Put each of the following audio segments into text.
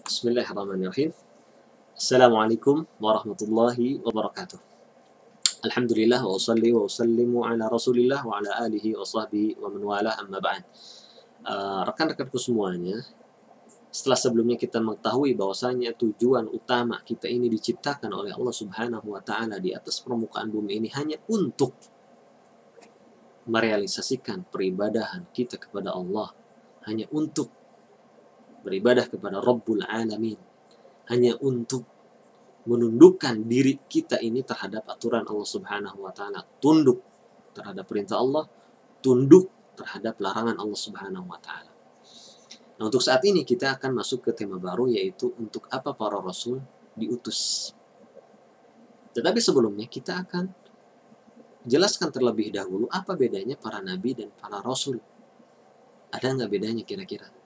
Bismillahirrahmanirrahim. Assalamualaikum warahmatullahi wabarakatuh. Alhamdulillah wa usalli wa usallimu ala Rasulillah wa ala alihi wa sahbihi wa man wala amma ba'd. Rekan-rekanku semuanya, setelah sebelumnya kita mengetahui bahwasanya tujuan utama kita ini diciptakan oleh Allah Subhanahu wa taala di atas permukaan bumi ini hanya untuk merealisasikan peribadahan kita kepada Allah, hanya untuk beribadah kepada Rabbul Alamin, hanya untuk menundukkan diri kita ini terhadap aturan Allah Subhanahu wa taala, tunduk terhadap perintah Allah, tunduk terhadap larangan Allah Subhanahu wa taala. Nah, untuk saat ini kita akan masuk ke tema baru, yaitu untuk apa para rasul diutus. Tetapi sebelumnya kita akan jelaskan terlebih dahulu apa bedanya para nabi dan para rasul. Ada nggak bedanya kira-kira?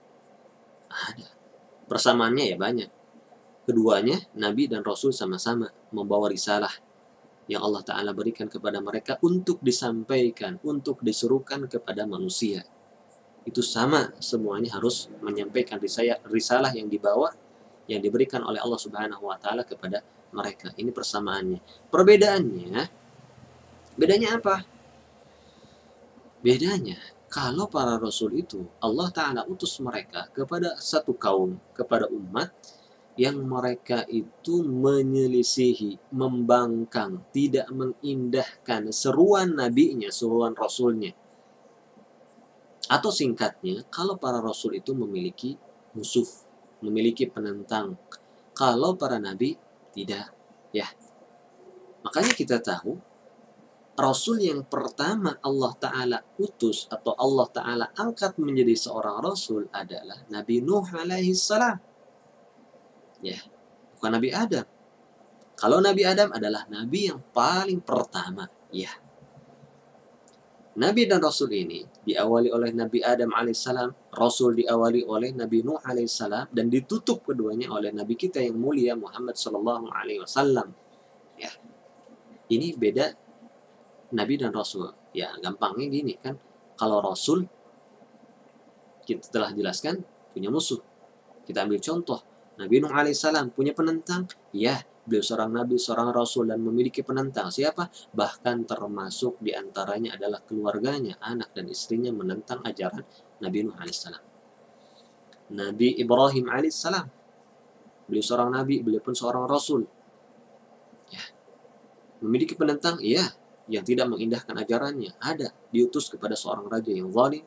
Ada. Persamaannya ya banyak. Keduanya, Nabi dan Rasul sama-sama membawa risalah yang Allah Ta'ala berikan kepada mereka untuk disampaikan, untuk disuruhkan kepada manusia. Itu sama, semuanya harus menyampaikan risalah yang dibawa, yang diberikan oleh Allah Subhanahu wa Ta'ala kepada mereka. Ini persamaannya. Bedanya apa? Bedanya, kalau para Rasul itu, Allah Ta'ala utus mereka kepada satu kaum, kepada umat, yang mereka itu menyelisihi, membangkang, tidak mengindahkan seruan nabinya, seruan rasulnya. Atau singkatnya, kalau para rasul itu memiliki musuh, memiliki penentang. Kalau para nabi tidak, ya. Makanya kita tahu, rasul yang pertama Allah Ta'ala utus atau Allah Ta'ala angkat menjadi seorang rasul adalah Nabi Nuh alaihi salam. Ya, bukan Nabi Adam. Kalau Nabi Adam adalah Nabi yang paling pertama. Ya. Nabi dan Rasul ini diawali oleh Nabi Adam alaihissalam, Rasul diawali oleh Nabi Nuh alaihissalam, dan ditutup keduanya oleh Nabi kita yang mulia Muhammad sallallahu alaihi wasallam. Ya. Ini beda Nabi dan Rasul. Ya, gampangnya gini kan. Kalau Rasul, kita telah jelaskan, punya musuh. Kita ambil contoh. Nabi Nuh alaihissalam punya penentang? Ya, beliau seorang nabi, seorang rasul, dan memiliki penentang. Siapa? Bahkan termasuk diantaranya adalah keluarganya, anak dan istrinya menentang ajaran Nabi Nuh alaihissalam. Nabi Ibrahim alaihissalam, beliau seorang nabi, beliau pun seorang rasul. Ya, memiliki penentang? Ya, yang tidak mengindahkan ajarannya. Ada, diutus kepada seorang raja yang zalim,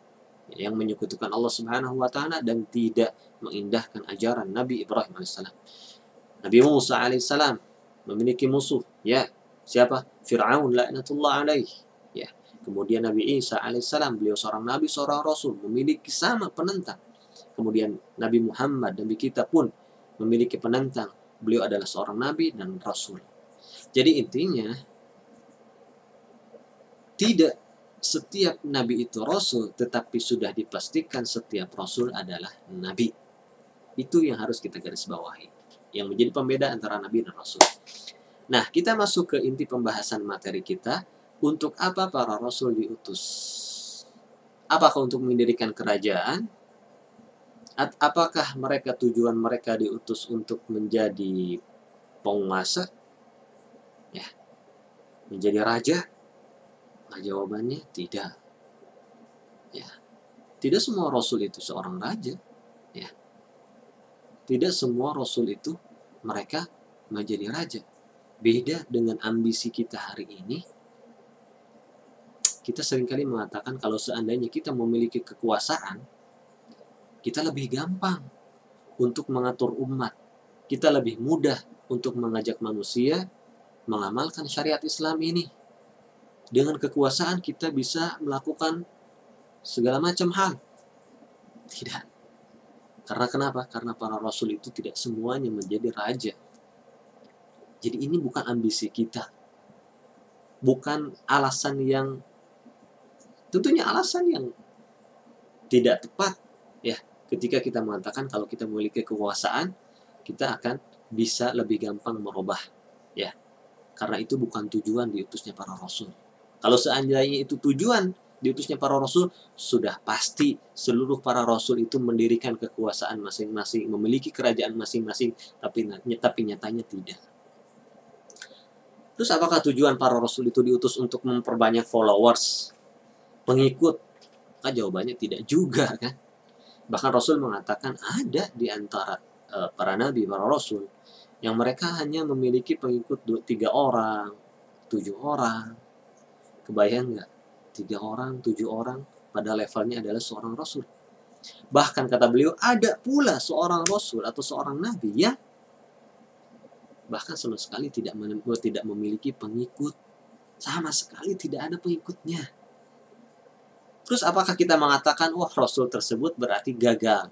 yang menyekutukan Allah Subhanahu wa taala dan tidak mengindahkan ajaran Nabi Ibrahim alaihissalam. Nabi Musa alaihissalam memiliki musuh, ya, siapa? Fir'aun laknatullah alaih. Ya. Kemudian Nabi Isa alaihissalam, beliau seorang nabi, seorang rasul, memiliki sama penentang. Kemudian Nabi Muhammad, Nabi kita pun memiliki penentang. Beliau adalah seorang nabi dan rasul. Jadi intinya, tidak setiap nabi itu rasul, tetapi sudah dipastikan setiap rasul adalah nabi. Itu yang harus kita garis bawahi, yang menjadi pembeda antara nabi dan rasul. Nah, kita masuk ke inti pembahasan materi kita. Untuk apa para rasul diutus? Apakah untuk mendirikan kerajaan? Apakah mereka tujuan mereka diutus untuk menjadi penguasa? Ya, menjadi raja? Nah, jawabannya tidak. Ya. Tidak semua rasul itu seorang raja. Ya. Tidak semua rasul itu mereka menjadi raja. Beda dengan ambisi kita hari ini. Kita seringkali mengatakan kalau seandainya kita memiliki kekuasaan, kita lebih gampang untuk mengatur umat. Kita lebih mudah untuk mengajak manusia mengamalkan syariat Islam ini. Dengan kekuasaan kita bisa melakukan segala macam hal. Tidak. Karena kenapa? Karena para rasul itu tidak semuanya menjadi raja. Jadi ini bukan ambisi kita. Bukan alasan yang, tentunya alasan yang tidak tepat. Ya, ketika kita mengatakan kalau kita memiliki kekuasaan, kita akan bisa lebih gampang merubah. Ya, karena itu bukan tujuan diutusnya para rasul. Kalau seandainya itu tujuan diutusnya para rasul, sudah pasti seluruh para rasul itu mendirikan kekuasaan masing-masing, memiliki kerajaan masing-masing, tapi nyatanya tidak. Terus apakah tujuan para rasul itu diutus untuk memperbanyak followers, pengikut? Jawabannya tidak juga kan. Bahkan Rasul mengatakan ada di antara para nabi, para rasul, yang mereka hanya memiliki pengikut 3 orang, 7 orang. Kebayang nggak? 3 orang, 7 orang, pada levelnya adalah seorang rasul. Bahkan kata beliau, ada pula seorang rasul atau seorang nabi yang bahkan sama sekali tidak memiliki pengikut. Sama sekali tidak ada pengikutnya. Terus apakah kita mengatakan, wah rasul tersebut berarti gagal?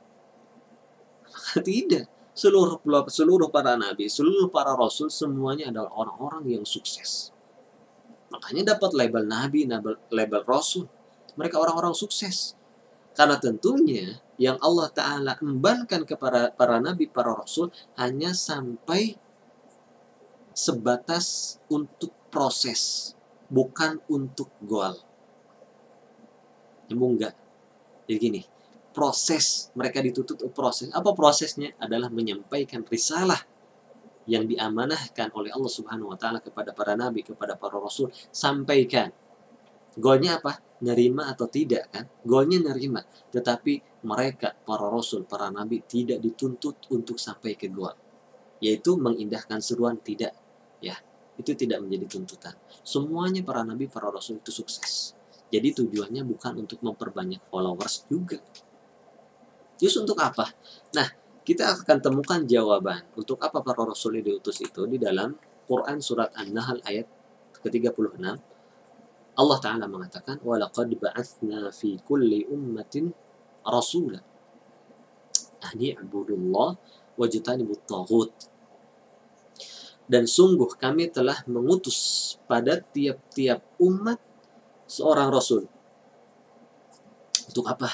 Tidak. Seluruh para nabi, seluruh para rasul, semuanya adalah orang-orang yang sukses. Makanya dapat label nabi, label rasul. Mereka orang-orang sukses. Karena tentunya yang Allah Ta'ala embankan kepada para nabi, para rasul, hanya sampai sebatas untuk proses, bukan untuk goal. Nyambung nggak? Jadi gini, proses, mereka dituntut proses. Apa prosesnya? Adalah menyampaikan risalah yang diamanahkan oleh Allah Subhanahu wa Ta'ala kepada para nabi, kepada para rasul. Sampaikan. Goalnya apa? Nerima atau tidak kan? Goalnya nerima. Tetapi mereka, para rasul, para nabi, tidak dituntut untuk sampai ke goal, yaitu mengindahkan seruan, tidak. Ya, itu tidak menjadi tuntutan. Semuanya para nabi, para rasul itu sukses. Jadi tujuannya bukan untuk memperbanyak followers juga. Terus untuk apa? Nah, kita akan temukan jawaban untuk apa para rasul diutus itu di dalam Quran surat An-Nahl ayat ke-36. Allah Ta'ala mengatakan, وَلَقَدْ بَعَثْنَا فِي كُلِّ أُمَّةٍ رَسُولًا أَنِ اعْبُدُوا اللَّهَ وَاجْتَنِبُوا الطَّاغُوتَ. Dan sungguh kami telah mengutus pada tiap-tiap umat seorang rasul. Untuk apa?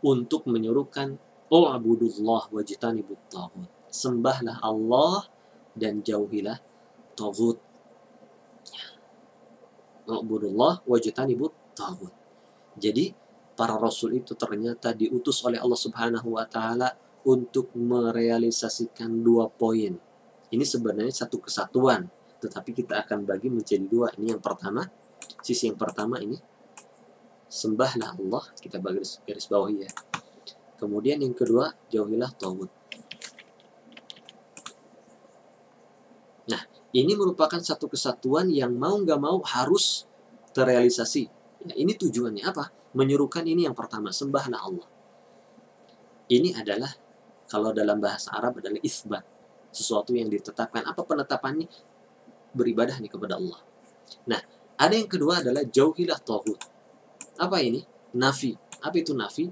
Untuk menyuruhkan U'budullah wajtanibut taghut. Sembahlah Allah dan jauhilah taghut. U'budullah wajtanibut taghut. Jadi para rasul itu ternyata diutus oleh Allah Subhanahu wa Ta'ala untuk merealisasikan 2 poin. Ini sebenarnya satu kesatuan, tetapi kita akan bagi menjadi 2. Ini yang pertama. Sisi yang pertama ini, sembahlah Allah, kita garis bawahi ya. Kemudian yang kedua, jauhilah taghut. Nah, ini merupakan satu kesatuan yang mau nggak mau harus terrealisasi. Ya, ini tujuannya apa? Menyerukan ini yang pertama, sembahlah Allah. Ini adalah, kalau dalam bahasa Arab adalah isbat. Sesuatu yang ditetapkan. Apa penetapannya? Beribadah nih kepada Allah. Nah, ada yang kedua adalah jauhilah taghut. Apa ini? Nafi. Apa itu nafi?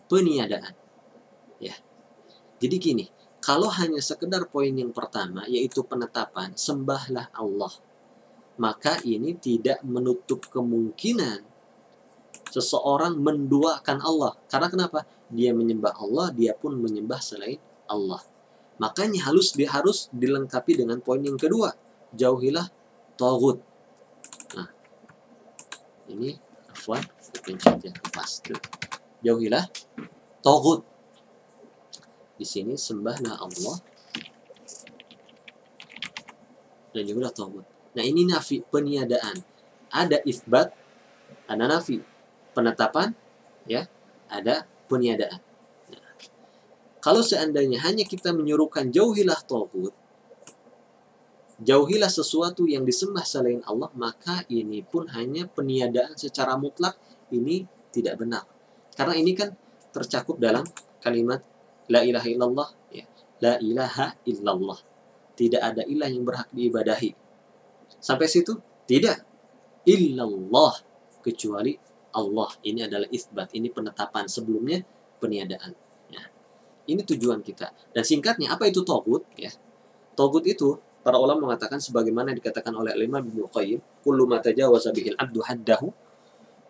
Peniadaan. Ya. Jadi gini, kalau hanya sekedar poin yang pertama, yaitu penetapan, sembahlah Allah, maka ini tidak menutup kemungkinan seseorang menduakan Allah. Karena kenapa? Dia menyembah Allah, dia pun menyembah selain Allah. Makanya harus dilengkapi dengan poin yang kedua, jauhilah taghut. Nah, ini afwan, pencet ya, pas tuh. Jauhilah taghut. Di sini sembahlah Allah dan jauhilah taghut. Nah, ini nafi, peniadaan. Ada isbat, ada nafi, penetapan, ya, ada peniadaan. Nah, kalau seandainya hanya kita menyuruhkan jauhilah taghut, jauhilah sesuatu yang disembah selain Allah, maka ini pun hanya peniadaan secara mutlak. Ini tidak benar. Karena ini kan tercakup dalam kalimat la ilaha illallah, ya. La ilaha illallah. Tidak ada ilah yang berhak diibadahi. Sampai situ? Tidak. Illallah, kecuali Allah. Ini adalah isbat, ini penetapan. Sebelumnya peniadaan. Ya. Ini tujuan kita. Dan singkatnya, apa itu taghut? Ya. Taghut itu, para ulama mengatakan sebagaimana dikatakan oleh Imam Ibnu Qayyim, kullu ma tajawaza bihil abdu haddahu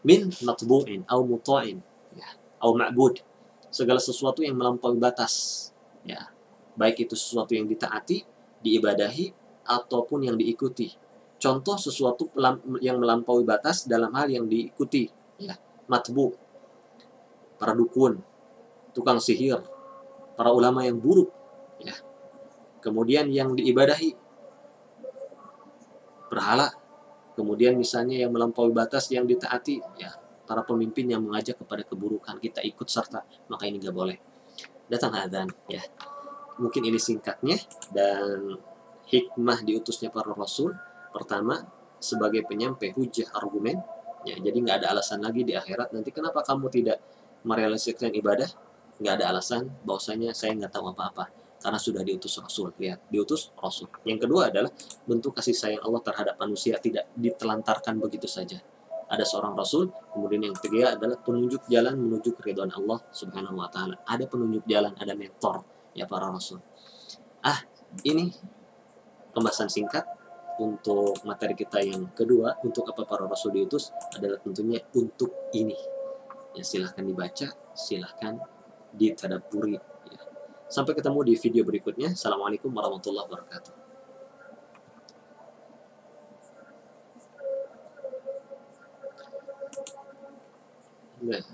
min matbu'in au muta'in, ya, au ma'bud. Segala sesuatu yang melampaui batas, ya. Baik itu sesuatu yang ditaati, diibadahi, ataupun yang diikuti. Contoh sesuatu yang melampaui batas dalam hal yang diikuti, ya, matbu, para dukun, tukang sihir, para ulama yang buruk, ya. Kemudian yang diibadahi berhala, kemudian misalnya yang melampaui batas yang ditaati, ya, para pemimpin yang mengajak kepada keburukan, kita ikut serta, maka ini nggak boleh. Datang adzan, ya. Mungkin ini singkatnya, dan hikmah diutusnya para rasul. Pertama, sebagai penyampai hujah argumen, ya, jadi nggak ada alasan lagi di akhirat nanti kenapa kamu tidak merealisasikan ibadah, nggak ada alasan bahwasanya saya nggak tahu apa-apa, karena sudah diutus rasul. Lihat, diutus rasul. Yang kedua adalah bentuk kasih sayang Allah terhadap manusia, tidak ditelantarkan begitu saja. Ada seorang rasul. Kemudian yang ketiga adalah penunjuk jalan menuju keridhaan Allah Subhanahu wa taala. Ada penunjuk jalan, ada mentor, ya, para rasul. Ini pembahasan singkat untuk materi kita yang kedua. Untuk apa para rasul diutus adalah tentunya untuk ini. Ya, silahkan dibaca, silahkan ditadaburi, ya. Sampai ketemu di video berikutnya. Assalamualaikum warahmatullahi wabarakatuh. Nah,